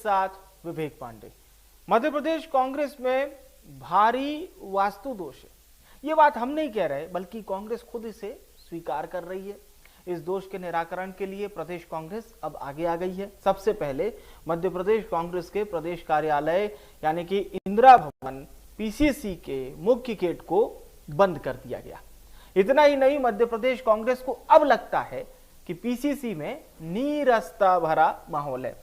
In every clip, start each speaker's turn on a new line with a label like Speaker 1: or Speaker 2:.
Speaker 1: साथ विवेक पांडे। मध्य प्रदेश कांग्रेस में भारी वास्तु दोष है, ये बात हम नहीं कह रहे बल्कि कांग्रेस खुद इसे स्वीकार कर रही है। इस दोष के निराकरण के लिए प्रदेश कांग्रेस अब आगे आ गई है। सबसे पहले मध्य प्रदेश कांग्रेस के प्रदेश कार्यालय यानी कि इंदिरा भवन पीसीसी के मुख्य गेट को बंद कर दिया गया। इतना ही नहीं, मध्य प्रदेश कांग्रेस को अब लगता है कि पीसीसी में नीरसता भरा माहौल है,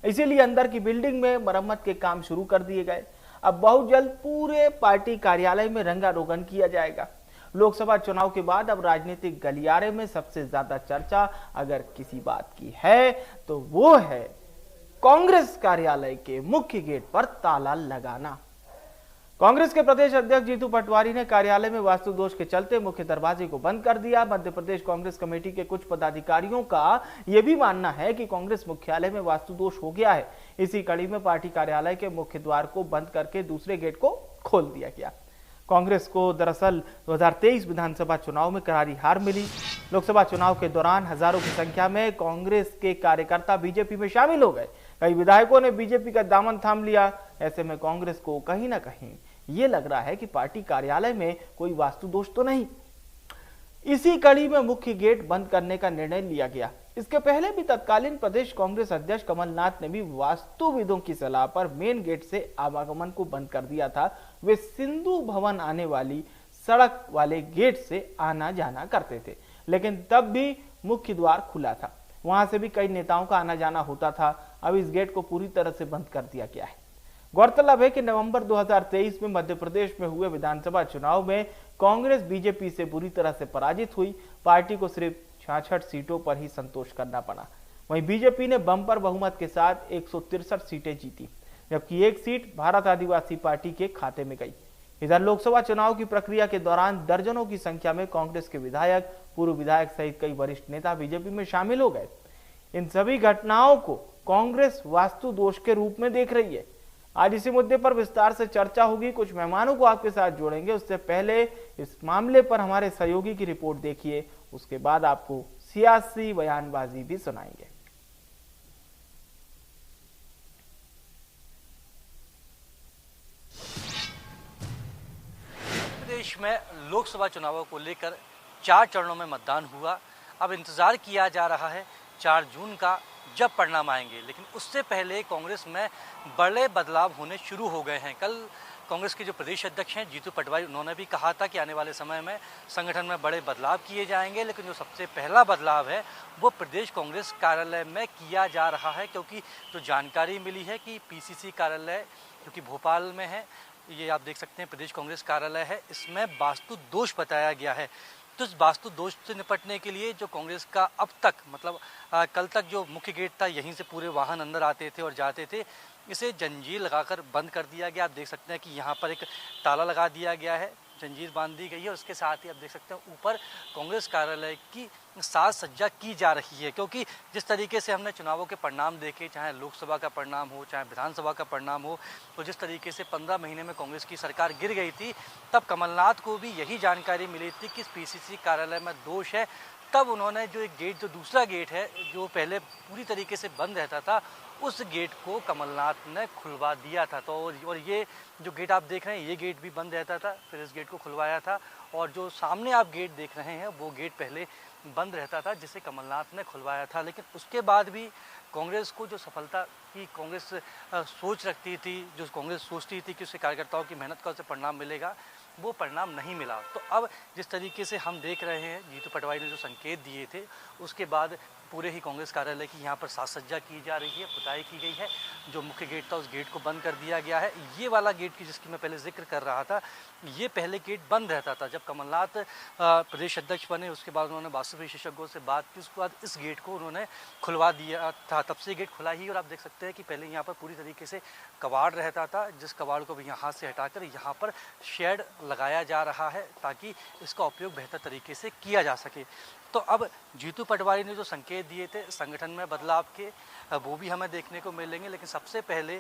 Speaker 1: इसीलिए अंदर की बिल्डिंग में मरम्मत के काम शुरू कर दिए गए। अब बहुत जल्द पूरे पार्टी कार्यालय में रंगारोगन किया जाएगा। लोकसभा चुनाव के बाद अब राजनीतिक गलियारे में सबसे ज्यादा चर्चा अगर किसी बात की है तो वो है कांग्रेस कार्यालय के मुख्य गेट पर ताला लगाना। कांग्रेस के प्रदेश अध्यक्ष जीतू पटवारी ने कार्यालय में वास्तु दोष के चलते मुख्य दरवाजे को बंद कर दिया। मध्य प्रदेश कांग्रेस कमेटी के कुछ पदाधिकारियों का यह भी मानना है कि कांग्रेस मुख्यालय में वास्तु दोष हो गया है। इसी कड़ी में पार्टी कार्यालय के मुख्य द्वार को बंद करके दूसरे गेट को खोल दिया गया। कांग्रेस को दरअसल 2023 विधानसभा चुनाव में करारी हार मिली। लोकसभा चुनाव के दौरान हजारों की संख्या में कांग्रेस के कार्यकर्ता बीजेपी में शामिल हो गए। कई विधायकों ने बीजेपी का दामन थाम लिया। ऐसे में कांग्रेस को कहीं ना कहीं ये लग रहा है कि पार्टी कार्यालय में कोई वास्तु दोष तो नहीं। इसी कड़ी में मुख्य गेट बंद करने का निर्णय लिया गया। इसके पहले भी तत्कालीन प्रदेश कांग्रेस अध्यक्ष कमलनाथ ने भी वास्तुविदों की सलाह पर मेन गेट से आवागमन को बंद कर दिया था। वे सिंधु भवन आने वाली सड़क वाले गेट से आना जाना करते थे, लेकिन तब भी मुख्य द्वार खुला था। वहां से भी कई नेताओं का आना जाना होता था। अब इस गेट को पूरी तरह से बंद कर दिया गया है। गौरतलब है कि नवंबर 2023 में मध्य प्रदेश में हुए विधानसभा चुनाव में कांग्रेस बीजेपी से बुरी तरह से पराजित हुई। पार्टी को सिर्फ 66 सीटों पर ही संतोष करना पड़ा। वहीं बीजेपी ने बंपर बहुमत के साथ 163 सीटें जीती, जबकि एक सीट भारत आदिवासी पार्टी के खाते में गई। इधर लोकसभा चुनाव की प्रक्रिया के दौरान दर्जनों की संख्या में कांग्रेस के विधायक, पूर्व विधायक सहित कई वरिष्ठ नेता बीजेपी में शामिल हो गए। इन सभी घटनाओं को कांग्रेस वास्तु दोष के रूप में देख रही है। आज इसी मुद्दे पर विस्तार से चर्चा होगी। कुछ मेहमानों को आपके साथ जोड़ेंगे। उससे पहले इस मामले पर हमारे सहयोगी की रिपोर्ट देखिए, उसके बाद आपको सियासी बयानबाजी भी सुनाएंगे।
Speaker 2: प्रदेश में लोकसभा चुनावों को लेकर 4 चरणों में मतदान हुआ। अब इंतजार किया जा रहा है 4 जून का, जब परिणाम आएंगे। लेकिन उससे पहले कांग्रेस में बड़े बदलाव होने शुरू हो गए हैं। कल कांग्रेस के जो प्रदेश अध्यक्ष हैं जीतू पटवारी, उन्होंने भी कहा था कि आने वाले समय में संगठन में बड़े बदलाव किए जाएंगे। लेकिन जो सबसे पहला बदलाव है वो प्रदेश कांग्रेस कार्यालय में किया जा रहा है, क्योंकि जो जानकारी मिली है कि पीसीसी कार्यालय जो कि भोपाल में है, ये आप देख सकते हैं प्रदेश कांग्रेस कार्यालय है, इसमें वास्तु दोष बताया गया है। तो इस वास्तु दोष से निपटने के लिए जो कांग्रेस का अब तक मतलब कल तक जो मुख्य गेट था, यहीं से पूरे वाहन अंदर आते थे और जाते थे, इसे जंजीर लगाकर बंद कर दिया गया। आप देख सकते हैं कि यहाँ पर एक ताला लगा दिया गया है, जंजीर बांध दी गई है। उसके साथ ही आप देख सकते हैं ऊपर कांग्रेस कार्यालय की साज सज्जा की जा रही है, क्योंकि जिस तरीके से हमने चुनावों के परिणाम देखे, चाहे लोकसभा का परिणाम हो चाहे विधानसभा का परिणाम हो, तो जिस तरीके से 15 महीने में कांग्रेस की सरकार गिर गई थी, तब कमलनाथ को भी यही जानकारी मिली थी कि पीसीसी कार्यालय में दोष है। तब उन्होंने जो एक गेट, जो दूसरा गेट है जो पहले पूरी तरीके से बंद रहता था, उस गेट को कमलनाथ ने खुलवा दिया था। तो और ये जो गेट आप देख रहे हैं, ये गेट भी बंद रहता था, फिर इस गेट को खुलवाया था। और जो सामने आप गेट देख रहे हैं वो गेट पहले बंद रहता था, जिसे कमलनाथ ने खुलवाया था। लेकिन उसके बाद भी कांग्रेस को जो सफलता की कांग्रेस सोच रखती थी, जो कांग्रेस सोचती थी कि उसके कार्यकर्ताओं की मेहनत का उसे परिणाम मिलेगा, वो परिणाम नहीं मिला। तो अब जिस तरीके से हम देख रहे हैं, जीतू पटवारी ने जो संकेत दिए थे, उसके बाद पूरे ही कांग्रेस कार्यालय की यहाँ पर साज सज्जा की जा रही है, पुताई की गई है। जो मुख्य गेट था उस गेट को बंद कर दिया गया है। ये वाला गेट की जिसकी मैं पहले जिक्र कर रहा था, ये पहले गेट बंद रहता था। जब कमलनाथ प्रदेश अध्यक्ष बने, उसके बाद उन्होंने वास्तु विशेषज्ञों से बात की, उसके बाद इस गेट को उन्होंने खुलवा दिया था। तब से गेट खुला ही। और आप देख सकते हैं कि पहले यहाँ पर पूरी तरीके से कबाड़ रहता था, जिस कबाड़ को भी यहाँ से हटाकर यहाँ पर शेड लगाया जा रहा है, ताकि इसका उपयोग बेहतर तरीके से किया जा सके। तो अब जीतू पटवारी ने जो संकेत दिए थे संगठन में बदलाव के, वो भी हमें देखने को मिलेंगे। लेकिन सबसे पहले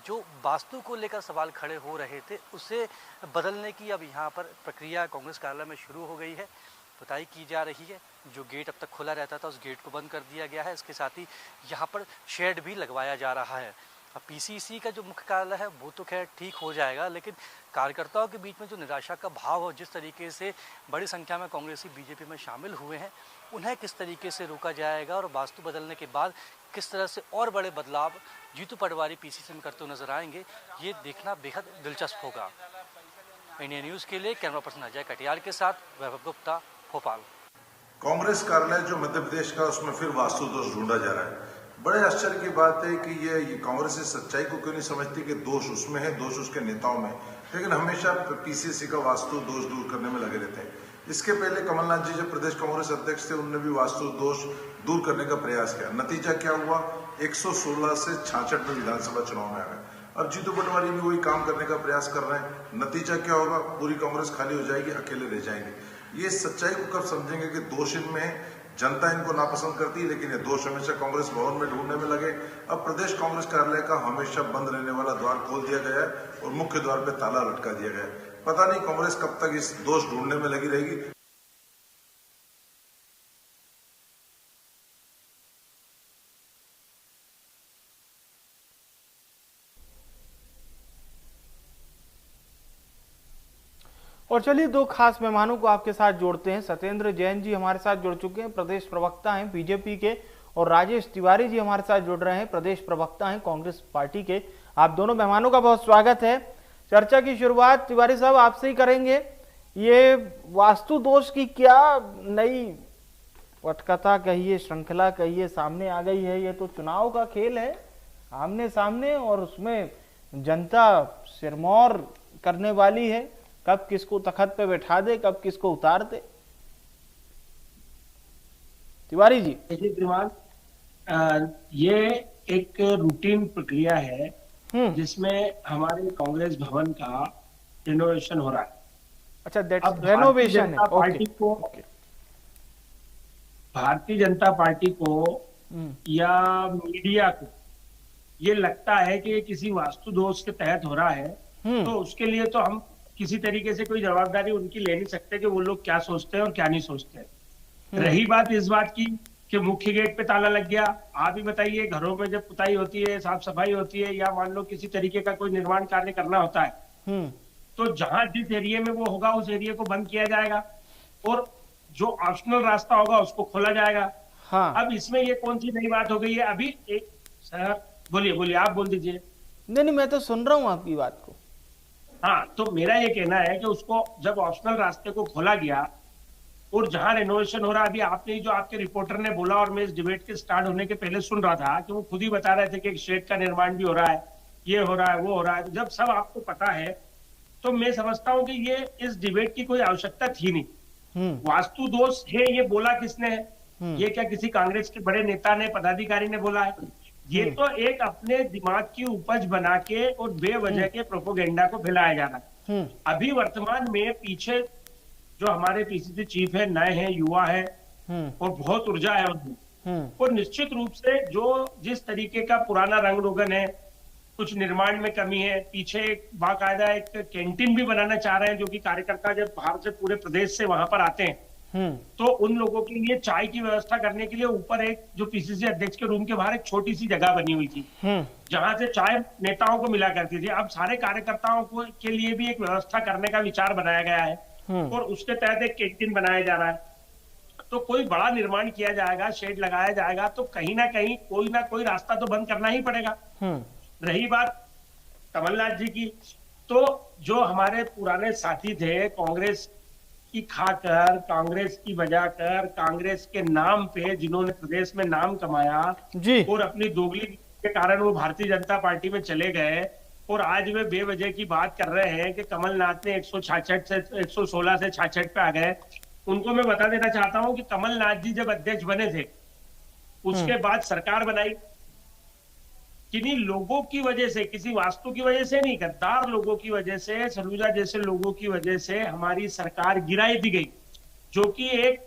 Speaker 2: जो वास्तु को लेकर सवाल खड़े हो रहे थे, उसे बदलने की अब यहाँ पर प्रक्रिया कांग्रेस कार्यालय में शुरू हो गई है, पुताई की जा रही है। जो गेट अब तक खुला रहता था, उस गेट को बंद कर दिया गया है। इसके साथ ही यहाँ पर शेड भी लगवाया जा रहा है। अब पीसीसी का जो मुख्य कार्यालय है वो तो खैर ठीक हो जाएगा, लेकिन कार्यकर्ताओं के बीच में जो निराशा का भाव हो, जिस तरीके से बड़ी संख्या में कांग्रेसी बीजेपी में शामिल हुए हैं, उन्हें किस तरीके से रोका जाएगा और वास्तु बदलने के बाद किस तरह से और बड़े बदलाव जीतू पटवारी पीसीसी में करते हुए नजर आएंगे, ये देखना बेहद दिलचस्प होगा। इंडिया न्यूज़ के लिए कैमरा पर्सन अजय कटियार के साथ वैभव गुप्ता, भोपाल।
Speaker 3: कांग्रेस कार्यालय जो मध्य प्रदेश का, उसमें फिर वास्तु दोष ढूंढा जा रहा है। बड़े आश्चर्य की बात है कि ये कांग्रेस इस सच्चाई को क्यों नहीं समझती कि दोष उसमें है, दोष उसके नेताओं में, लेकिन हमेशा पीसीसी का वास्तु दोष दूर करने में लगे रहते हैं। इसके पहले कमलनाथ जी जब प्रदेश कांग्रेस अध्यक्ष थे, उन्होंने भी वास्तु दोष दूर करने का प्रयास किया। नतीजा क्या हुआ? 116 से 66 में विधानसभा चुनाव में आ गए। अब जीतू पटवारी भी वही काम करने का प्रयास कर रहे हैं। नतीजा क्या होगा? पूरी कांग्रेस खाली हो जाएगी, अकेले रह जाएंगे। ये सच्चाई को कब समझेंगे कि दोष इनमें है, जनता इनको नापसंद करती है, लेकिन ये दोष हमेशा कांग्रेस भवन में ढूंढने में लगे। अब प्रदेश कांग्रेस कार्यालय का हमेशा बंद रहने वाला द्वार खोल दिया गया है और मुख्य द्वार पे ताला लटका दिया गया है। पता नहीं कांग्रेस कब तक इस दोष ढूंढने में लगी रहेगी।
Speaker 1: और चलिए दो खास मेहमानों को आपके साथ जोड़ते हैं। सत्येंद्र जैन जी हमारे साथ जुड़ चुके हैं, प्रदेश प्रवक्ता हैं बीजेपी के, और राजेश तिवारी जी हमारे साथ जुड़ रहे हैं, प्रदेश प्रवक्ता हैं कांग्रेस पार्टी के। आप दोनों मेहमानों का बहुत स्वागत है। चर्चा की शुरुआत तिवारी साहब आपसे ही करेंगे। ये वास्तु दोष की क्या नई पटकथा कहिए, श्रृंखला कहिए, सामने आ गई है? ये तो चुनाव का खेल है, आमने सामने, और उसमें जनता सिरमौर करने वाली है, कब किसको तखत पे बैठा दे, कब किसको उतार दे। तिवारी जी।
Speaker 4: ये एक रूटीन प्रक्रिया है जिसमें हमारे कांग्रेस भवन का रिनोवेशन हो रहा है।
Speaker 1: अच्छा, दैट्स रेनोवेशन है।
Speaker 4: पार्टी को, भारतीय जनता पार्टी को या मीडिया को ये लगता है कि ये किसी वास्तु दोष के तहत हो रहा है, तो उसके लिए तो हम किसी तरीके से कोई जवाबदारी उनकी ले नहीं सकते कि वो लोग क्या सोचते हैं और क्या नहीं सोचते हैं। रही बात इस बात की कि मुख्य गेट पे ताला लग गया, आप ही बताइए, घरों में जब पुताई होती है, साफ सफाई होती है, या मान लो किसी तरीके का कोई निर्माण कार्य करना होता है, तो जहां जिस एरिया में वो होगा उस एरिया को बंद किया जाएगा और जो ऑप्शनल रास्ता होगा उसको खोला जाएगा। हाँ। अब इसमें ये कौन सी नई बात हो गई है? अभी एक सर बोलिए बोलिए, आप बोल दीजिए।
Speaker 1: नहीं, मैं तो सुन रहा हूँ आपकी बात को।
Speaker 4: हाँ, तो मेरा ये कहना है कि उसको जब ऑप्शनल रास्ते को खोला गया और जहां रेनोवेशन हो रहा है, अभी आपने जो आपके रिपोर्टर ने बोला और मैं इस डिबेट के स्टार्ट होने के पहले सुन रहा था कि वो खुद ही बता रहे थे कि एक शेड का निर्माण भी हो रहा है, ये हो रहा है, वो हो रहा है। जब सब आपको पता है तो मैं समझता हूं कि ये इस डिबेट की कोई आवश्यकता थी नहीं। वास्तु दोष है ये बोला किसने है? ये क्या किसी कांग्रेस के बड़े नेता ने, पदाधिकारी ने बोला है? ये तो एक अपने दिमाग की उपज बना के और बेवजह के प्रोपोगेंडा को फैलाया जा रहा है। अभी वर्तमान में पीछे जो हमारे पीसीसी चीफ है, नए हैं, युवा है और बहुत ऊर्जा है उनमें, और निश्चित रूप से जो जिस तरीके का पुराना रंग रोगन है, कुछ निर्माण में कमी है, पीछे बाकायदा एक कैंटीन भी बनाना चाह रहे हैं, जो कि कार्यकर्ता जब बाहर से पूरे प्रदेश से वहां पर आते हैं तो उन लोगों के लिए चाय की व्यवस्था करने के लिए ऊपर एक जो पीसीसी अध्यक्ष के रूम के बाहर एक छोटी सी जगह बनी हुई थी जहां से चाय नेताओं को मिला करती थी। अब सारे कार्यकर्ताओं को के लिए भी एक व्यवस्था करने का विचार बनाया गया है और उसके तहत एक कैंटीन बनाया जा रहा है। तो कोई बड़ा निर्माण किया जाएगा, शेड लगाया जाएगा, तो कहीं ना कोई रास्ता तो बंद करना ही पड़ेगा। रही बात कमलनाथ जी की, तो जो हमारे पुराने साथी थे, कांग्रेस की खाकर, कांग्रेस की बजा कर, कांग्रेस के नाम पे जिन्होंने प्रदेश में नाम कमाया जी, और अपनी दोगली के कारण वो भारतीय जनता पार्टी में चले गए और आज वे बेवजह की बात कर रहे हैं कि कमलनाथ ने 166 से 116 से 66 पे आ गए। उनको मैं बता देना चाहता हूं कि कमलनाथ जी जब अध्यक्ष बने थे उसके बाद सरकार बनाई, किन्हीं लोगों की वजह से, किसी वास्तु की वजह से नहीं, गद्दार लोगों की वजह से, सलूजा जैसे लोगों की वजह से हमारी सरकार गिराई दी गई, जो कि एक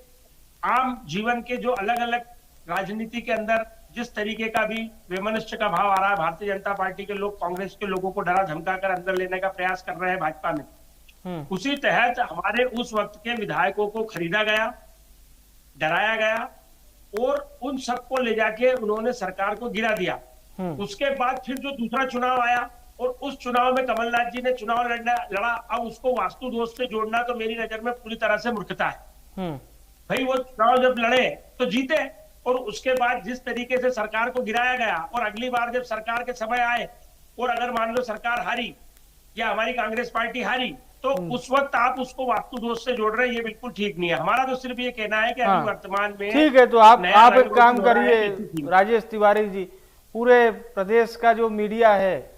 Speaker 4: आम जीवन के जो अलग अलग राजनीति के अंदर जिस तरीके का भी वैमनस्य का भाव आ रहा है, भारतीय जनता पार्टी के लोग कांग्रेस के लोगों को डरा धमका कर अंदर लेने का प्रयास कर रहे हैं भाजपा में, उसी तहत हमारे उस वक्त के विधायकों को खरीदा गया, डराया गया और उन सबको ले जाके उन्होंने सरकार को गिरा दिया। उसके बाद फिर जो दूसरा चुनाव आया और उस चुनाव में कमलनाथ जी ने चुनाव लड़ा, अब उसको वास्तु दोष से जोड़ना तो मेरी नजर में पूरी तरह से मूर्खता है। भाई वो चुनाव जब लड़े तो जीते, और उसके बाद जिस तरीके से सरकार को गिराया गया, और अगली बार जब सरकार के समय आए और अगर मान लो सरकार हारी या हमारी कांग्रेस पार्टी हारी, तो उस वक्त आप उसको वास्तु दोष से जोड़ रहे हैं, ये बिल्कुल ठीक नहीं है। हमारा तो सिर्फ ये कहना है कि अभी वर्तमान में
Speaker 1: ठीक है, तो आप एक काम करिए राजेश तिवारी जी, पूरे प्रदेश का जो मीडिया है,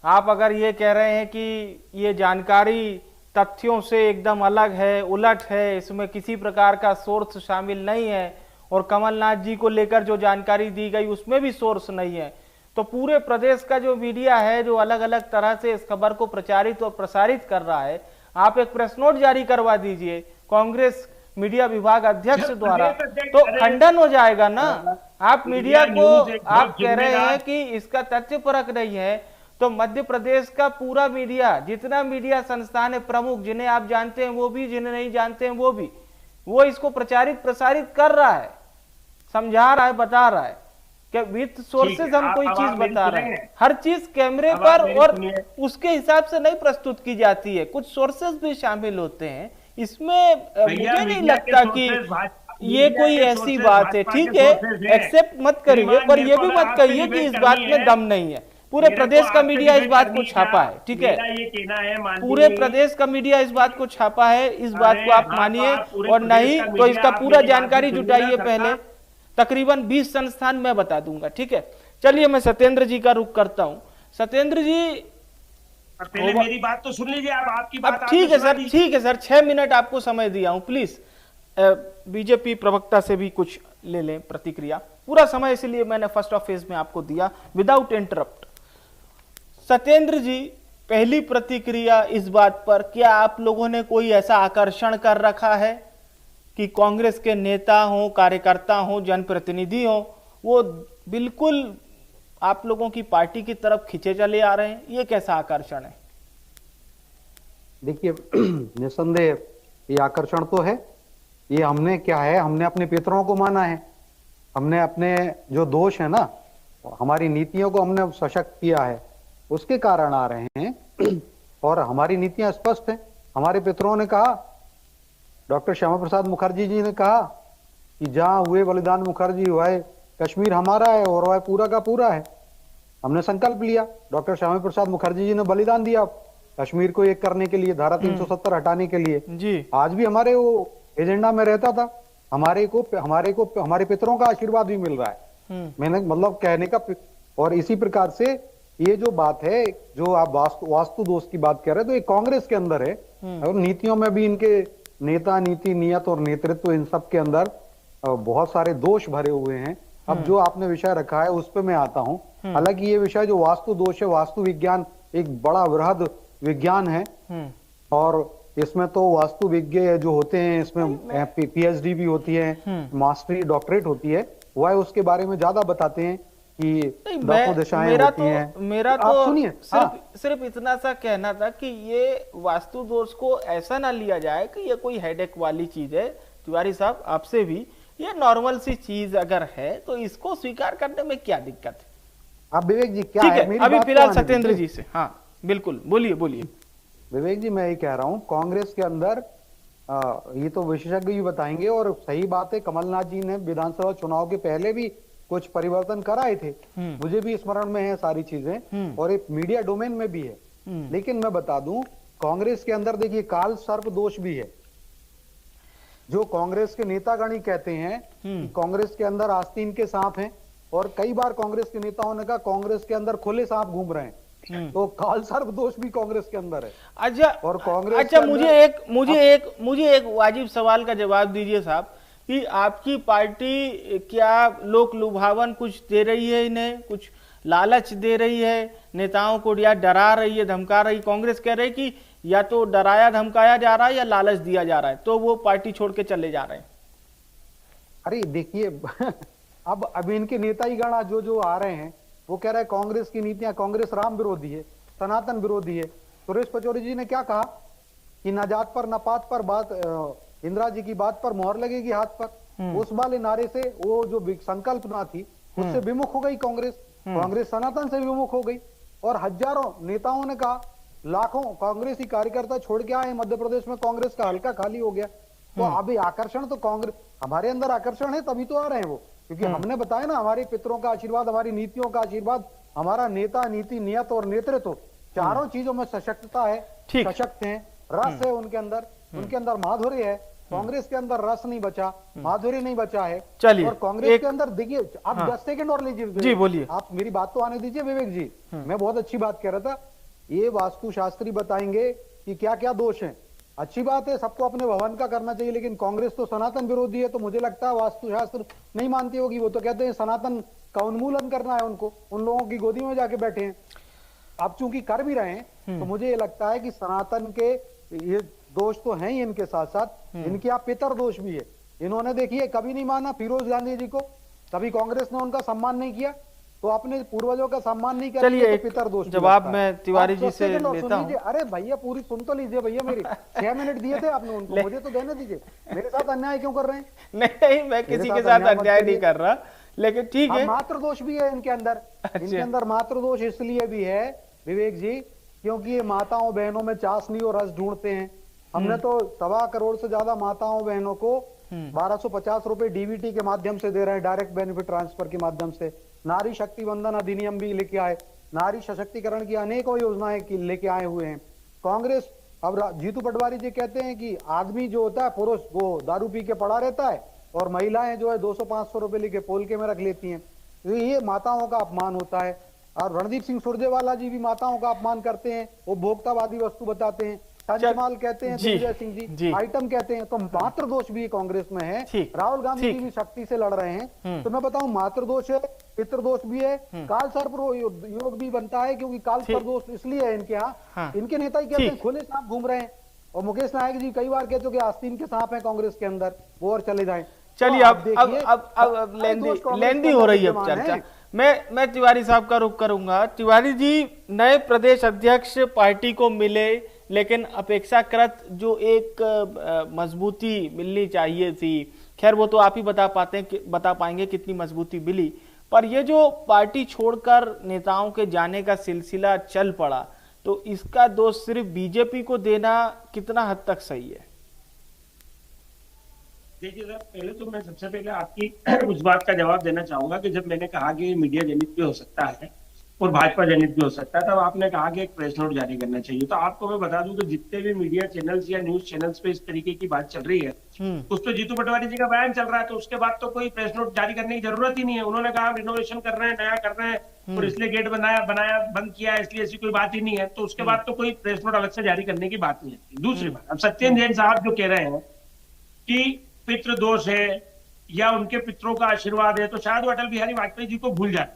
Speaker 1: आप अगर ये कह रहे हैं कि ये जानकारी तथ्यों से एकदम अलग है, उलट है, इसमें किसी प्रकार का सोर्स शामिल नहीं है, और कमलनाथ जी को लेकर जो जानकारी दी गई उसमें भी सोर्स नहीं है, तो पूरे प्रदेश का जो मीडिया है जो अलग अलग तरह से इस खबर को प्रचारित और प्रसारित कर रहा है, आप एक प्रेस नोट जारी करवा दीजिए कांग्रेस मीडिया विभाग अध्यक्ष द्वारा, तो खंडन हो जाएगा ना। आप मीडिया को आप कह रहे हैं कि इसका तथ्य परख नहीं है, तो मध्य प्रदेश का पूरा मीडिया, जितना मीडिया संस्थान है प्रमुख, जिन्हें आप जानते हैं वो भी, जिन्हें नहीं जानते हैं वो भी, वो इसको प्रचारित प्रसारित कर रहा है, समझा रहा है, बता रहा है कि विथ सोर्सेज हम कोई चीज बता रहे हैं। हर चीज कैमरे पर और उसके हिसाब से नहीं प्रस्तुत की जाती है, कुछ सोर्सेज भी शामिल होते हैं इसमें। मुझे नहीं लगता कि ये कोई ऐसी बात है, ठीक है, एक्सेप्ट मत करिए, पर ये भी मत कहिए कि इस बात में दम नहीं है। पूरे प्रदेश का मीडिया इस बात को छापा है, ठीक है, पूरे प्रदेश का मीडिया इस बात को छापा है, इस बात को आप मानिए, और नहीं तो इसका पूरा जानकारी जुटाइए पहले। तकरीबन 20 संस्थान मैं बता दूंगा, ठीक है। चलिए मैं सत्येंद्र जी का रुख करता हूं। सत्येंद्र जी
Speaker 4: पहले मेरी बात तो सुन लीजिए, अब आपकी बात।
Speaker 1: ठीक है सर, ठीक है सर, 6 मिनट आपको समय दिया हूं, प्लीज बीजेपी प्रवक्ता से भी कुछ ले लें प्रतिक्रिया, पूरा समय इसलिए मैंने फर्स्ट ऑफ फेज में आपको दिया विदाउट इंटरप्ट। सत्येंद्र जी, पहली प्रतिक्रिया इस बात पर, क्या आप लोगों ने कोई ऐसा आकर्षण कर रखा है कि कांग्रेस के नेता हो, कार्यकर्ता हो, जनप्रतिनिधि हो, वो बिल्कुल आप लोगों की पार्टी की तरफ खींचे चले आ रहे हैं? ये कैसा आकर्षण है?
Speaker 5: देखिए निस्संदेह ये आकर्षण तो है। ये हमने क्या है, हमने अपने पितरों को माना है, हमने अपने जो दोष है ना, हमारी नीतियों को हमने सशक्त किया है, उसके कारण आ रहे हैं। और हमारी नीतियां स्पष्ट हैं। हमारे पितरों ने कहा, डॉक्टर श्यामा प्रसाद मुखर्जी जी ने कहा कि जहां हुए बलिदान मुखर्जी हुआ है, कश्मीर हमारा है और वह पूरा का पूरा है। हमने संकल्प लिया, डॉक्टर श्यामा प्रसाद मुखर्जी जी ने बलिदान दिया कश्मीर को एक करने के लिए, धारा 370 हटाने के लिए जी। आज भी हमारे वो एजेंडा में रहता था। हमारे पितरों का आशीर्वाद भी मिल रहा है। मैंने मतलब कहने का, और इसी प्रकार से ये जो बात है, जो आप वास्तु दोष की बात कर रहे हैं, तो ये कांग्रेस के अंदर है, और नीतियों में भी इनके नेता, नीति, नियत और नेतृत्व, इन सब के अंदर बहुत सारे दोष भरे हुए हैं। अब जो आपने विषय रखा है उस पर मैं आता हूं। हालांकि ये विषय जो वास्तु दोष है, वास्तु विज्ञान एक बड़ा वृहद विज्ञान है, और इसमें तो वास्तु विज्ञ जो होते हैं, इसमें पीएचडी भी होती है, मास्टरी, डॉक्टरेट होती है, वह उसके बारे में ज्यादा बताते हैं कि दशाएं होती हैं।
Speaker 1: मेरा तो सुनिए, सिर्फ इतना सा कहना था कि ये वास्तु दोष को ऐसा ना लिया जाए कि ये कोई हेडेक वाली चीज है। तिवारी साहब, आपसे भी, ये नॉर्मल सी चीज अगर है तो इसको स्वीकार करने में क्या दिक्कत है?
Speaker 5: आप विवेक जी क्या है,
Speaker 1: अभी फिलहाल सत्येंद्र जी से। हाँ बिल्कुल, बोलिए बोलिए।
Speaker 5: विवेक जी, मैं ये कह रहा हूँ, कांग्रेस के अंदर ये तो विशेषज्ञ भी बताएंगे, और सही बात है, कमलनाथ जी ने विधानसभा चुनाव के पहले भी कुछ परिवर्तन कराए थे, मुझे भी स्मरण में है सारी चीजें, और एक मीडिया डोमेन में भी है। लेकिन मैं बता दूं, कांग्रेस के अंदर देखिए काल सर्प दोष भी है। जो कांग्रेस के नेतागण ही कहते हैं कि कांग्रेस के अंदर आस्तीन के सांप हैं, और कई बार कांग्रेस के नेताओं ने कहा कांग्रेस के अंदर खुले सांप घूम रहे हैं, तो काल सर्प दोष भी कांग्रेस के अंदर है।
Speaker 1: अच्छा,
Speaker 5: और कांग्रेस
Speaker 1: अच्छा, मुझे एक वाजिब सवाल का जवाब दीजिए साहब, कि आपकी पार्टी क्या लोक लुभावन कुछ दे रही है इन्हें, कुछ लालच दे रही है नेताओं को, या डरा रही है, धमका रही? कांग्रेस कह रही कि या तो डराया धमकाया जा रहा है या लालच दिया जा रहा है, तो वो पार्टी छोड़ के चले जा रहे हैं।
Speaker 5: अरे देखिए अब इनके नेता ही गणा जो आ रहे हैं, वो कह रहे हैं कांग्रेस की नीतियां, कांग्रेस राम विरोधी है, सनातन विरोधी है। सुरेश पचौरी जी ने क्या कहा कि ना जात पर ना पात पर बात, इंदिरा जी की बात पर मोहर लगेगी हाथ पर। उस वाले नारे से वो जो संकल्पना थी उससे विमुख हो गई कांग्रेस। कांग्रेस सनातन से विमुख हो गई और हजारों नेताओं ने कहा, लाखों कांग्रेसी कार्यकर्ता छोड़ के आए मध्य प्रदेश में, कांग्रेस का हल्का खाली हो गया। तो अभी आकर्षण तो कांग्रेस, हमारे अंदर आकर्षण है तभी तो आ रहे हैं वो, क्योंकि हमने बताया ना, हमारे पितरों का आशीर्वाद, हमारी नीतियों का आशीर्वाद, हमारा नेता, नीति, नियत और नेतृत्व, चारों चीजों में सशक्तता है, सशक्त है, रस है उनके अंदर माधुर्य है। कांग्रेस के अंदर रस नहीं बचा, माधुर्य नहीं बचा है।
Speaker 1: चलिए,
Speaker 5: और कांग्रेस के अंदर देखिए, आप 10 सेकंड और लीजिए
Speaker 1: जी, बोलिए,
Speaker 5: आप मेरी बात तो आने दीजिए विवेक जी। मैं बहुत अच्छी बात कह रहा था, ये वास्तुशास्त्री बताएंगे कि क्या क्या दोष हैं। अच्छी बात है, सबको अपने भवन का करना चाहिए, लेकिन कांग्रेस तो सनातन विरोधी है, तो मुझे लगता है वास्तुशास्त्र नहीं मानती होगी। वो तो कहते हैं सनातन का उन्मूलन करना है उनको, उन लोगों की गोदी में जाके बैठे हैं। आप चूंकि कर भी रहे हैं, तो मुझे ये लगता है कि सनातन के ये दोष तो हैं ही, इनके साथ साथ इनके आप पितर दोष भी है। इन्होंने देखिए कभी नहीं माना फिरोज गांधी जी को, कभी कांग्रेस ने उनका सम्मान नहीं किया, तो अपने पूर्वजों का सम्मान नहीं करेंगे।
Speaker 1: चलिए,
Speaker 5: तो पितर दोष
Speaker 1: जवाब मैं तिवारी जी से लेता हूं।
Speaker 5: अरे भैया पूरी सुन तो लीजिए भैया मेरी 6 मिनट दिए थे आपने उनको, मुझे तो देने दीजिए। मेरे साथ अन्याय क्यों कर रहे हैं?
Speaker 1: नहीं, मैं किसी के साथ अन्याय नहीं कर रहा, लेकिन ठीक है।
Speaker 5: मातृ दोष भी है इनके अंदर। इनके अंदर मातृ दोष इसलिए भी है विवेक जी, क्योंकि ये माताओं बहनों में चाशनी और रस ढूंढते हैं। हमने तो 1.25 करोड़ से ज्यादा माताओं बहनों को 1250 रुपए डीबीटी के माध्यम से दे रहे हैं, डायरेक्ट बेनिफिट ट्रांसफर के माध्यम से। नारी शक्ति वंदन अधिनियम भी लेके आए, नारी सशक्तिकरण की अनेकों योजनाएं लेके आए हुए हैं कांग्रेस। अब जीतू पटवारी जी कहते हैं कि आदमी जो होता है पुरुष, वो दारू पी के पड़ा रहता है, और महिलाएं जो है 200-500 रुपए लेके पोल के में रख लेती हैं। तो ये माताओं का अपमान होता है। और रणदीप सिंह सुरजेवाला जी भी माताओं का अपमान करते हैं, वो भोक्तावादी वस्तु बताते हैं। पंचमाल कहते हैं दिग्विजय सिंह जी, आइटम कहते हैं। तो मातृ दोष भी कांग्रेस में है। राहुल गांधी जी भी शक्ति से लड़ रहे हैं। तो मैं बताऊं, मातृ दोष है, पितृ दोष भी है, काल सर्प योग भी बनता है, क्योंकि काल सर्प दोष इसलिए है इनके यहाँ। इनके नेता ही कहते हैं खुले सांप घूम रहे हैं, और मुकेश नायक जी कई बार कह चुके आस्तीन के सांप है कांग्रेस के अंदर, वो और चले जाए।
Speaker 1: चलिए, अब लेंदी हो रही है चर्चा। मैं तिवारी साहब का रुख करूंगा। तिवारी जी, नए प्रदेश अध्यक्ष पार्टी को मिले, लेकिन अपेक्षाकृत जो एक मजबूती मिलनी चाहिए थी, खैर वो तो आप ही बता पाएंगे कितनी मजबूती मिली, पर ये जो पार्टी छोड़कर नेताओं के जाने का सिलसिला चल पड़ा, तो इसका दोष सिर्फ बीजेपी को देना कितना हद तक सही है?
Speaker 4: देखिए सर, पहले तो मैं सबसे पहले आपकी उस बात का जवाब देना चाहूंगा कि जब मैंने कहा कि मीडिया जनित भी हो सकता है और भाजपा जनित भी हो सकता है, तब आपने कहा कि एक प्रेस नोट जारी करना चाहिए। तो आपको मैं बता दूं कि जितने भी मीडिया चैनल्स या न्यूज चैनल्स पे इस तरीके की बात चल रही है, उस पर जीतू पटवारी जी का बयान चल रहा है, तो उसके बाद तो कोई प्रेस नोट जारी करने की जरूरत ही नहीं है। उन्होंने कहा रिनोवेशन कर रहे हैं, नया कर रहे हैं, और इसलिए गेट बनाया बंद किया, इसलिए ऐसी कोई बात ही नहीं है। तो उसके बाद तो कोई प्रेस नोट अलग से जारी करने की बात नहीं है। दूसरी बात, अब सत्येंद्र जैन साहब जो कह रहे हैं कि पितृ दोष है या उनके पितरों का आशीर्वाद है, तो शायद वो अटल बिहारी वाजपेयी जी को भूल जाए।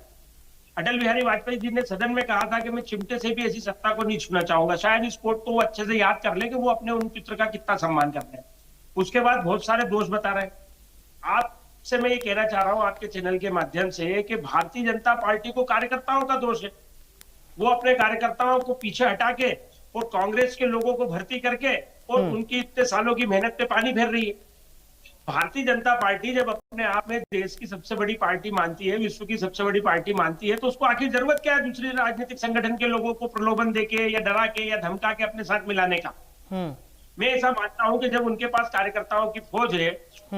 Speaker 4: अटल बिहारी वाजपेयी जी ने सदन में कहा था कि मैं चिमटे से भी ऐसी सत्ता को नहीं छूना चाहूंगा। शायद इस कोट को वो अच्छे से याद कर ले कि वो अपने उन पितर का कितना सम्मान करते हैं। उसके बाद बहुत सारे दोष बता रहे हैं। आपसे मैं ये कहना चाह रहा हूं आपके चैनल के माध्यम से कि भारतीय जनता पार्टी को कार्यकर्ताओं का दोष है। वो अपने कार्यकर्ताओं को पीछे हटा के और कांग्रेस के लोगों को भर्ती करके और उनकी इतने सालों की मेहनत पे पानी फेर रही है। भारतीय जनता पार्टी जब अपने आप में देश की सबसे बड़ी पार्टी मानती है, विश्व की सबसे बड़ी पार्टी मानती है, तो उसको आखिर जरूरत क्या है दूसरे राजनीतिक संगठन के लोगों को प्रलोभन देके या डरा के या धमका के अपने साथ मिलाने का? मैं ऐसा मानता हूं कि जब उनके पास कार्यकर्ताओं की फौज है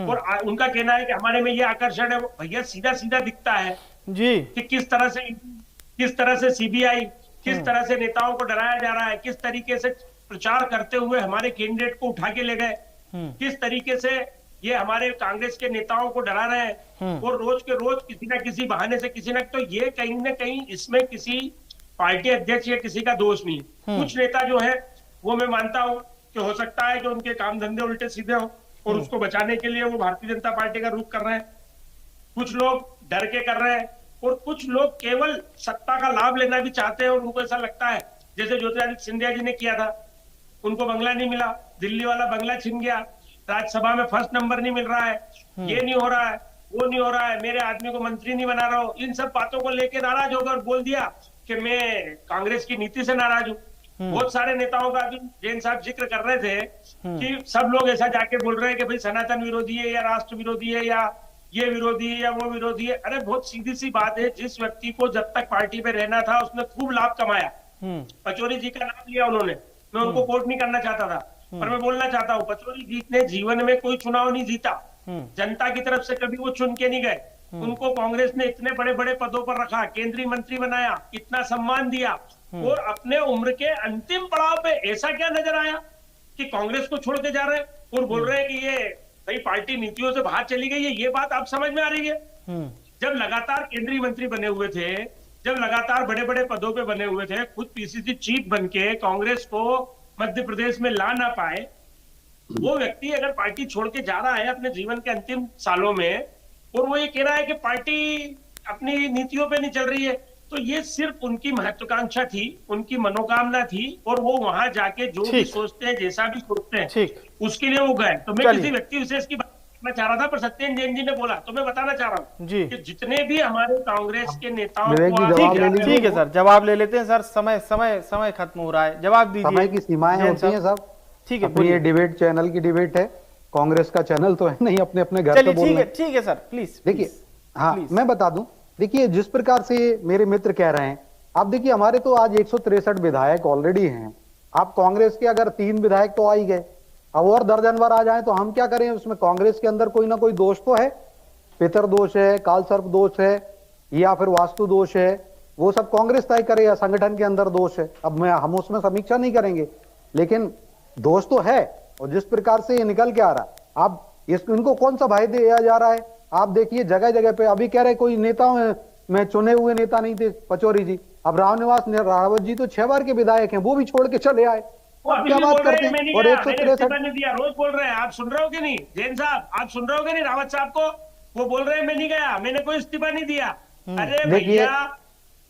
Speaker 4: और उनका कहना है कि हमारे में ये आकर्षण है, भैया सीधा सीधा दिखता है जी कि किस तरह से सीबीआई, किस तरह से नेताओं को डराया जा रहा है, किस तरीके से प्रचार करते हुए हमारे कैंडिडेट को उठा के ले गए, किस तरीके से ये हमारे कांग्रेस के नेताओं को डरा रहे हैं, और रोज के रोज किसी ना किसी बहाने से किसी ना, तो ये कहीं ना कहीं इसमें किसी पार्टी अध्यक्ष या किसी का दोष नहीं। कुछ नेता जो है वो मैं मानता हूं कि हो सकता है कि उनके काम धंधे उल्टे सीधे हो और उसको बचाने के लिए वो भारतीय जनता पार्टी का रुख कर रहे हैं। कुछ लोग डर के कर रहे हैं और कुछ लोग केवल सत्ता का लाभ लेना भी चाहते हैं, और उनको ऐसा लगता है जैसे ज्योतिरादित्य सिंधिया जी ने किया था, उनको बंगला नहीं मिला, दिल्ली वाला बंगला छिन गया, राज्यसभा में फर्स्ट नंबर नहीं मिल रहा है, ये नहीं हो रहा है, वो नहीं हो रहा है, मेरे आदमी को मंत्री नहीं बना रहा हूं। इन सब बातों को लेकर नाराज होकर बोल दिया कि मैं कांग्रेस की नीति से नाराज हूं। बहुत सारे नेताओं का भी जैन साहब जिक्र कर रहे थे कि सब लोग ऐसा जाके बोल रहे हैं कि भाई सनातन विरोधी है या राष्ट्र विरोधी है या ये विरोधी है या वो विरोधी है। अरे बहुत सीधी सी बात है, जिस व्यक्ति को जब तक पार्टी में रहना था उसने खूब लाभ कमाया, पचौरी जी का नाम लिया उन्होंने, मैं उनको कोट नहीं करना चाहता था, पर मैं बोलना चाहता हूँ पचौरी जी ने जीवन में कोई चुनाव नहीं जीता, जनता की तरफ से कभी वो चुन के नहीं गए, उनको कांग्रेस ने इतने बड़े बड़े पदों पर रखा, केंद्रीय मंत्री बनाया, इतना सम्मान दिया, और अपने उम्र के अंतिम पड़ाव पे ऐसा क्या नजर आया कि कांग्रेस को छोड़ के जा रहे हैं और बोल रहे हैं कि ये भाई पार्टी नीतियों से बाहर चली गई है। ये बात आप समझ में आ रही है? जब लगातार केंद्रीय मंत्री बने हुए थे, जब लगातार बड़े बड़े पदों पे बने हुए थे, खुद पीसीसी चीफ बनके कांग्रेस को मध्य प्रदेश में ला ना पाए, वो व्यक्ति अगर पार्टी छोड़ के जा रहा है अपने जीवन के अंतिम सालों में, और वो ये कह रहा है कि पार्टी अपनी नीतियों पे नहीं चल रही है, तो ये सिर्फ उनकी महत्वाकांक्षा थी, उनकी मनोकामना थी, और वो वहां जाके जो भी सोचते हैं, जैसा भी सोचते हैं, उसके लिए वो गए। तो मैं किसी व्यक्ति विशेष की बात करना चाह रहा था, पर सत्येंद्र जैन जी ने बोला, तो मैं बताना चाह रहा हूँ कि जितने भी हमारे कांग्रेस के नेताओं को,
Speaker 1: ठीक है सर, जवाब ले लेते हैं सर, समय खत्म हो रहा है, जवाब दीजिए।
Speaker 5: समय की सीमाएं होती हैं सब, ठीक है, ये डिबेट चैनल की डिबेट है, कांग्रेस का चैनल तो है नहीं, अपने अपने घर पे बोल रहे हैं।
Speaker 1: ठीक है सर, प्लीज
Speaker 5: देखिए, हाँ मैं बता दूं, देखिए जिस प्रकार से मेरे मित्र कह रहे हैं, आप देखिए हमारे तो आज 163 विधायक ऑलरेडी हैं, आप कांग्रेस के अगर 3 विधायक तो आ ही गए, अब और दर्जनभर आ जाए तो हम क्या करें? उसमें कांग्रेस के अंदर कोई ना कोई दोष तो है, पितर दोष है, कालसर्प दोष है, या फिर वास्तु दोष है, वो सब कांग्रेस तय करे, या संगठन के अंदर दोष है। अब हम उसमें समीक्षा नहीं करेंगे, लेकिन दोष तो है, और जिस प्रकार से ये निकल के आ रहा है, अब इनको कौन सा भय दिया जा रहा है? आप देखिए जगह जगह पे अभी कह रहे कोई नेता में चुने हुए नेता नहीं थे पचौरी जी, अब रावत जी तो 6 बार के विधायक हैं, वो भी छोड़ के चले आए, क्या बात करते हैं? और
Speaker 4: 163 रोज बोल रहे हैं, आप सुन रहे हो कि नहीं जैन साहब, आप सुन रहे हो कि नहीं रावत साहब को? वो बोल रहे हैं मैं नहीं गया, मैंने कोई इस्तीफा नहीं दिया। अरे भैया,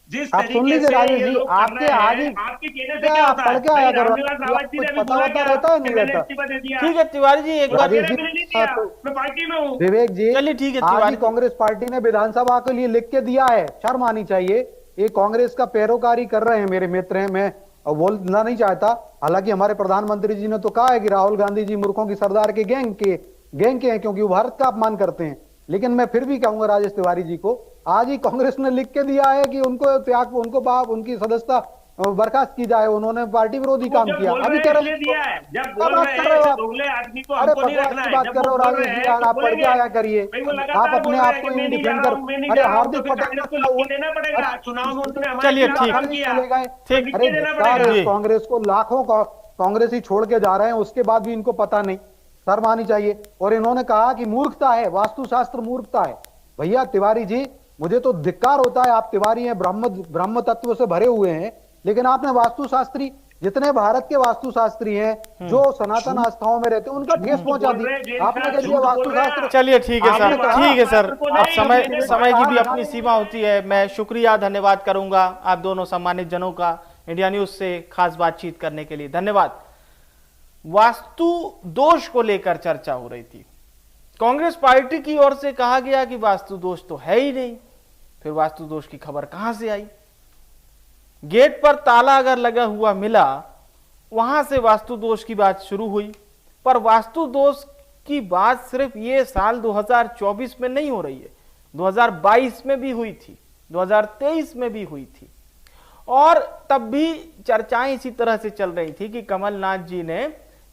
Speaker 4: जिस
Speaker 5: आप सुन लीजिए राजेश जी, आपके आज ही
Speaker 4: आपके कहने से क्या होता है?
Speaker 5: पढ़ के आया करो,
Speaker 4: रावत जी ने भी
Speaker 5: पता
Speaker 4: बोला
Speaker 5: रहता है नहीं रहता।
Speaker 1: ठीक है तिवारी जी, एक बार
Speaker 4: मैं पार्टी में हूँ।
Speaker 5: विवेक जी,
Speaker 1: चलिए ठीक है,
Speaker 5: आज कांग्रेस पार्टी ने विधानसभा के लिए लिख के दिया है, शर्म आनी चाहिए, ये कांग्रेस का पैरोकारी कर रहे हैं मेरे मित्र हैं, मैं बोलना नहीं चाहता, हालांकि हमारे प्रधानमंत्री जी ने तो कहा है कि राहुल गांधी जी मूर्खों की सरदार के गैंग के हैं, क्योंकि वो भारत का अपमान करते हैं। लेकिन मैं फिर भी कहूंगा राजेश तिवारी जी को, आज ही कांग्रेस ने लिख के दिया है कि उनकी सदस्यता बर्खास्त की जाए, उन्होंने पार्टी विरोधी काम किया। अभी कह रहे अरे भगवान की बात कर रहे हो राजेश जी, यार आप पढ़ के आया करिए, आप अपने आप को डिफेंड कर, अरे हार्दिक पटेल,
Speaker 1: चलिए
Speaker 5: ठीक, अरे कांग्रेस को लाखों कांग्रेस ही छोड़ के जा रहे हैं, उसके बाद भी इनको पता नहीं, शर्म आनी चाहिए। और इन्होंने कहा कि मूर्खता है, वास्तुशास्त्र मूर्खता है। भैया तिवारी जी, मुझे तो धिक्कार होता है, आप तिवारी हैं, ब्रह्म तत्व से भरे हुए हैं, लेकिन आपने वास्तुशास्त्री, जितने भारत के वास्तुशास्त्री हैं जो सनातन आस्थाओं में रहते हैं, उनका ठेस पहुंचा दी आपने कह दिया वास्तुशास्त्र।
Speaker 1: चलिए ठीक है सर, ठीक है सर, अब समय की भी अपनी सीमा होती है। मैं शुक्रिया धन्यवाद करूंगा आप दोनों सम्मानित जनों का इंडिया न्यूज से खास बातचीत करने के लिए, धन्यवाद। वास्तु दोष को लेकर चर्चा हो रही थी, कांग्रेस पार्टी की ओर से कहा गया कि वास्तु दोष तो है ही नहीं, फिर वास्तु दोष की खबर कहां से आई? गेट पर ताला अगर लगा हुआ मिला, वहां से वास्तु दोष की बात शुरू हुई। पर वास्तु दोष की बात सिर्फ ये साल 2024 में नहीं हो रही है, 2022 में भी हुई थी, 2023 में भी हुई थी, और तब भी चर्चाएं इसी तरह से चल रही थी कि कमलनाथ जी ने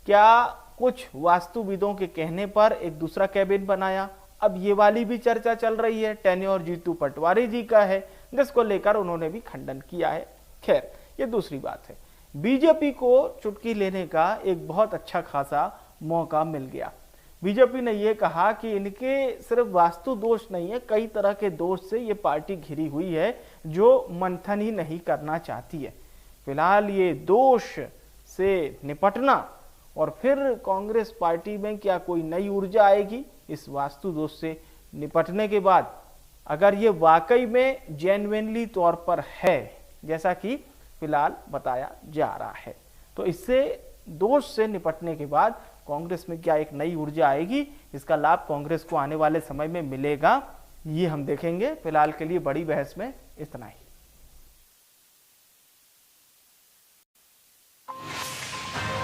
Speaker 1: क्या कुछ वास्तुविदों के कहने पर एक दूसरा कैबिन बनाया। अब ये वाली भी चर्चा चल रही है, टेन्योर जीतू पटवारी जी का है, जिसको लेकर उन्होंने भी खंडन किया है। खैर, ये दूसरी बात है। बीजेपी को चुटकी लेने का एक बहुत अच्छा खासा मौका मिल गया। बीजेपी ने यह कहा कि इनके सिर्फ वास्तु दोष नहीं है, कई तरह के दोष से ये पार्टी घिरी हुई है जो मंथन ही नहीं करना चाहती है। फिलहाल ये दोष से निपटना और फिर कांग्रेस पार्टी में क्या कोई नई ऊर्जा आएगी इस वास्तु दोष से निपटने के बाद, अगर ये वाकई में जेन्युइनली तौर पर है जैसा कि फिलहाल बताया जा रहा है, तो इससे दोष से निपटने के बाद कांग्रेस में क्या एक नई ऊर्जा आएगी, इसका लाभ कांग्रेस को आने वाले समय में मिलेगा, ये हम देखेंगे। फिलहाल के लिए बड़ी बहस में इतना ही।